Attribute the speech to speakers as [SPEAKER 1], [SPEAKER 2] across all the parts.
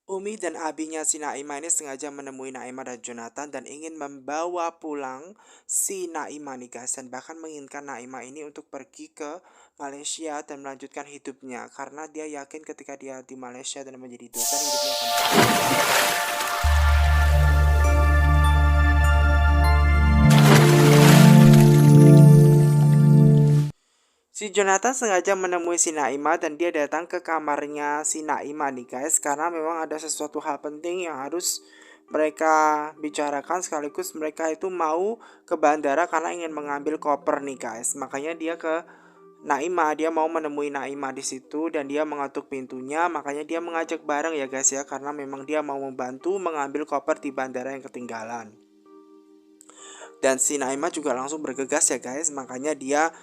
[SPEAKER 1] Umi dan abinya si Naima ini sengaja menemui Naima dan Jonathan dan ingin membawa pulang si Naima nih guys, dan bahkan menginginkan Naima ini untuk pergi ke Malaysia dan melanjutkan hidupnya karena dia yakin ketika dia di Malaysia dan menjadi dosen hidupnya akan Si Jonathan sengaja menemui si Naima dan dia datang ke kamarnya si Naima nih guys, karena memang ada sesuatu hal penting yang harus mereka bicarakan, sekaligus mereka itu mau ke bandara karena ingin mengambil koper nih guys. Makanya dia ke Naima, dia mau menemui Naima di situ dan dia mengetuk pintunya, makanya dia mengajak bareng ya guys ya, karena memang dia mau membantu mengambil koper di bandara yang ketinggalan. Dan si Naima juga langsung bergegas ya guys, makanya dia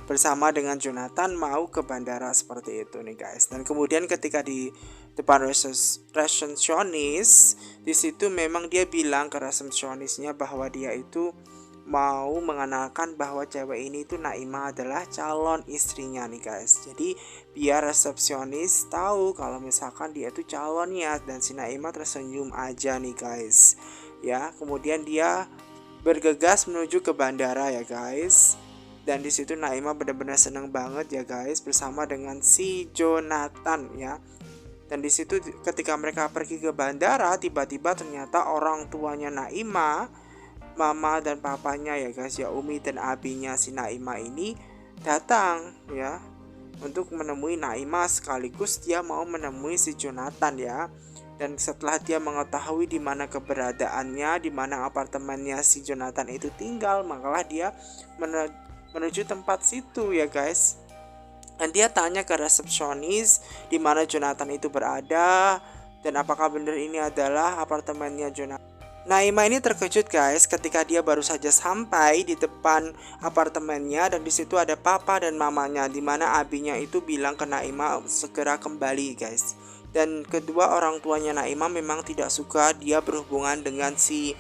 [SPEAKER 1] bersama dengan Jonathan mau ke bandara seperti itu nih guys. Dan kemudian ketika di depan resepsionis, di situ memang dia bilang ke resepsionisnya bahwa dia itu mau mengenalkan bahwa cewek ini tuh Naima adalah calon istrinya nih guys. Jadi biar resepsionis tahu kalau misalkan dia itu calonnya, dan si Naima tersenyum aja nih guys. Ya, kemudian dia bergegas menuju ke bandara ya guys. Dan di situ Naima benar-benar seneng banget ya guys bersama dengan si Jonathan ya. Dan di situ ketika mereka pergi ke bandara, tiba-tiba ternyata orang tuanya Naima, mama dan papanya ya guys ya, Umi dan abinya si Naima ini datang ya untuk menemui Naima, sekaligus dia mau menemui si Jonathan ya. Dan setelah dia mengetahui di mana keberadaannya, di mana apartemennya si Jonathan itu tinggal, makalah dia menuju tempat situ ya guys. Dan dia tanya ke resepsionis di mana Jonathan itu berada dan apakah benar ini adalah apartemennya Jonathan. Naima ini terkejut guys ketika dia baru saja sampai di depan apartemennya, dan di situ ada papa dan mamanya, di mana abinya itu bilang ke Naima segera kembali guys. Dan kedua orang tuanya Naima memang tidak suka dia berhubungan dengan si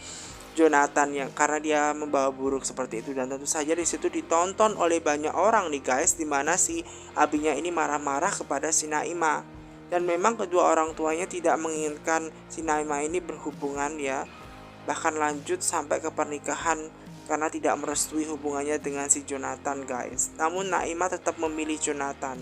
[SPEAKER 1] Jonathan yang karena dia membawa buruk seperti itu, dan tentu saja di situ ditonton oleh banyak orang nih guys, di mana si abinya ini marah-marah kepada si Naima. Dan memang kedua orang tuanya tidak menginginkan si Naima ini berhubungan ya, bahkan lanjut sampai ke pernikahan karena tidak merestui hubungannya dengan si Jonathan guys. Namun Naima tetap memilih Jonathan.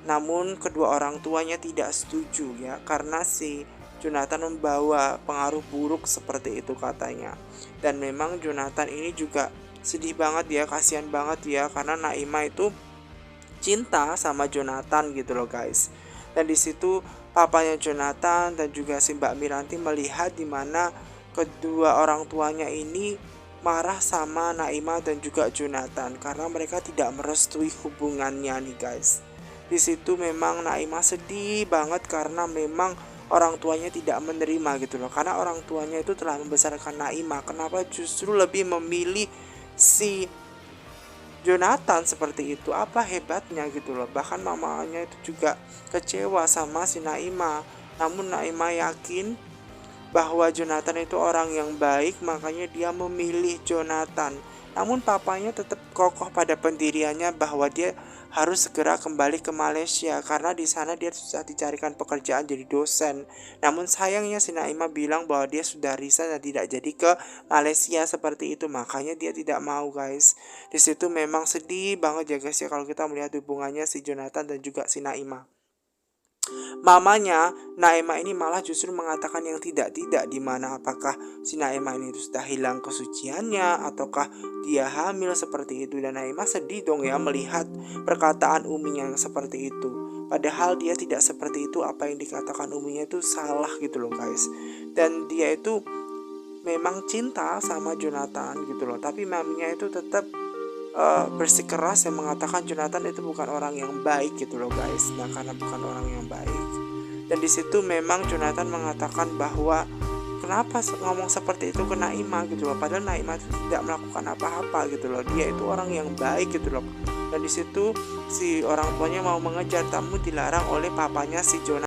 [SPEAKER 1] Namun kedua orang tuanya tidak setuju ya, karena si Jonathan membawa pengaruh buruk seperti itu katanya. Dan memang Jonathan ini juga sedih banget ya, kasihan banget ya, karena Naima itu cinta sama Jonathan gitu loh guys. Dan di situ papanya Jonathan dan juga si Mbak Miranti melihat di mana kedua orang tuanya ini marah sama Naima dan juga Jonathan karena mereka tidak merestui hubungannya nih guys. Di situ memang Naima sedih banget karena memang orang tuanya tidak menerima gitu loh. Karena orang tuanya itu telah membesarkan Naima, kenapa justru lebih memilih si Jonathan seperti itu? Apa hebatnya gitu loh. Bahkan mamanya itu juga kecewa sama si Naima. Namun Naima yakin bahwa Jonathan itu orang yang baik, makanya dia memilih Jonathan. Namun papanya tetap kokoh pada pendiriannya bahwa dia harus segera kembali ke Malaysia karena di sana dia sudah dicarikan pekerjaan jadi dosen. Namun sayangnya si Naima bilang bahwa dia sudah resign dan tidak jadi ke Malaysia seperti itu, makanya dia tidak mau guys. Di situ memang sedih banget ya guys ya kalau kita melihat hubungannya si Jonathan dan juga si Naima. Mamanya Naima ini malah justru mengatakan yang tidak-tidak, di mana apakah si Naima ini sudah hilang kesuciannya ataukah dia hamil seperti itu. Dan Naima sedih dong ya melihat perkataan uminya yang seperti itu. Padahal dia tidak seperti itu, apa yang dikatakan uminya itu salah gitu loh guys. Dan dia itu memang cinta sama Jonathan gitu loh, tapi maminya itu tetap bersikeras yang mengatakan Jonathan itu bukan orang yang baik gitu loh guys. Nah karena bukan orang yang baik, dan di situ memang Jonathan mengatakan bahwa kenapa ngomong seperti itu ke Naima gitu loh, padahal Naima itu tidak melakukan apa-apa gitu loh, dia itu orang yang baik gitu loh. Dan di situ si orang tuanya mau mengejar, tamu dilarang oleh papanya si Jonathan.